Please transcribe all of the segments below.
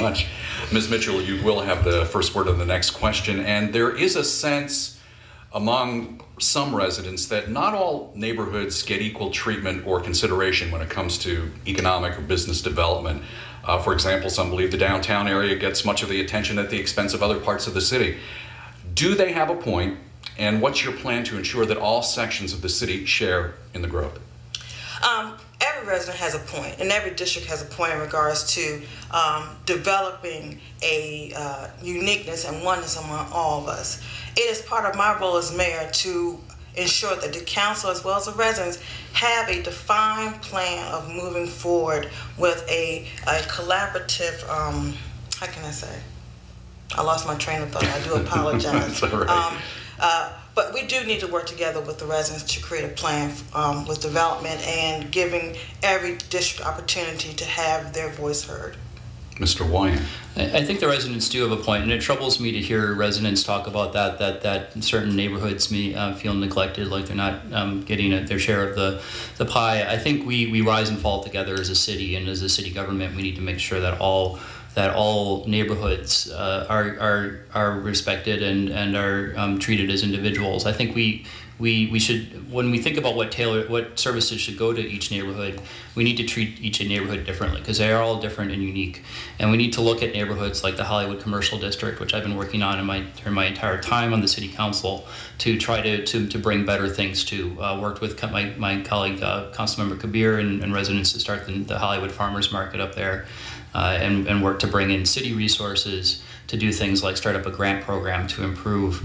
Much. Ms. Mitchell, you will have the first word on the next question, and there is a sense among some residents that not all neighborhoods get equal treatment or consideration when it comes to economic or business development. For example, some believe the downtown area gets much of the attention at the expense of other parts of the city. Do they have a point, and what's your plan to ensure that all sections of the city share in the growth? Every resident has a point, and every district has a point in regards to developing a uniqueness and oneness among all of us. It is part of my role as mayor to ensure that the council as well as the residents have a defined plan of moving forward with a collaborative, how can I say? I lost my train of thought. I do apologize. That's all right. But we do need to work together with the residents to create a plan with development and giving every district opportunity to have their voice heard. Mr. Wyan. I think the residents do have a point, and it troubles me to hear residents talk about that certain neighborhoods may feel neglected, like they're not getting their share of the pie. I think we rise and fall together as a city, and as a city government, we need to make sure that all neighborhoods are respected and are treated as individuals. I think we should, when we think about what services should go to each neighborhood, we need to treat each neighborhood differently because they are all different and unique. And we need to look at neighborhoods like the Hollywood Commercial District, which I've been working on during my entire time on the city council to try to bring better things to. Worked with my colleague Councilmember Kabir and residents to start the Hollywood Farmers Market up there. And work to bring in city resources to do things like start up a grant program to improve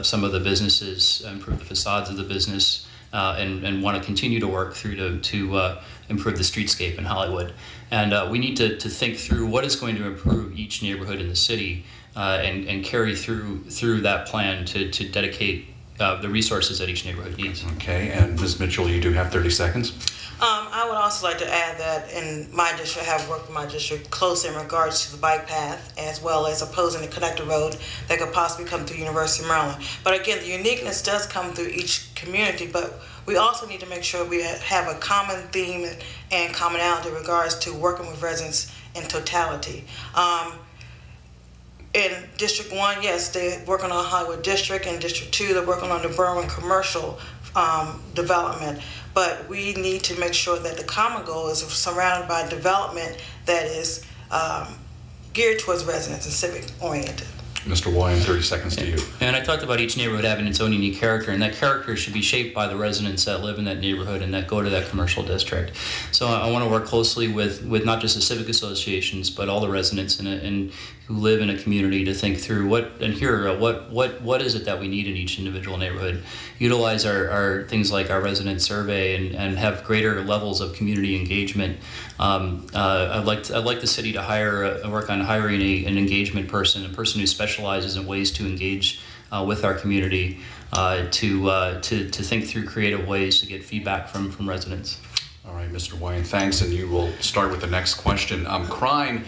some of the businesses, improve the facades of the business, and want to continue to work through to improve the streetscape in Hollywood. And we need to think through what is going to improve each neighborhood in the city and carry through that plan to dedicate the resources that each neighborhood needs. Okay, and Ms. Mitchell, you do have 30 seconds. I would also like to add that in my district, I have worked with my district closely in regards to the bike path, as well as opposing the connector road that could possibly come through University of Maryland. But again, the uniqueness does come through each community, but we also need to make sure we have a common theme and commonality in regards to working with residents in totality. In District 1, yes, they're working on Hollywood District. In District 2, they're working on the Berwyn commercial development. But we need to make sure that the common goal is surrounded by development that is geared towards residents and civic oriented. Mr. Wyan, 30 seconds to you. And I talked about each neighborhood having its own unique character, and that character should be shaped by the residents that live in that neighborhood and that go to that commercial district. So I want to work closely with not just the civic associations, but all the residents and who live in a community to think through what is it that we need in each individual neighborhood. Utilize our things like our resident survey and have greater levels of community engagement. I'd like the city to work on hiring an engagement person, a person who specializes in ways to engage with our community, to think through creative ways to get feedback from residents. All right, Mr. Wyan, thanks, and you will start with the next question. Crime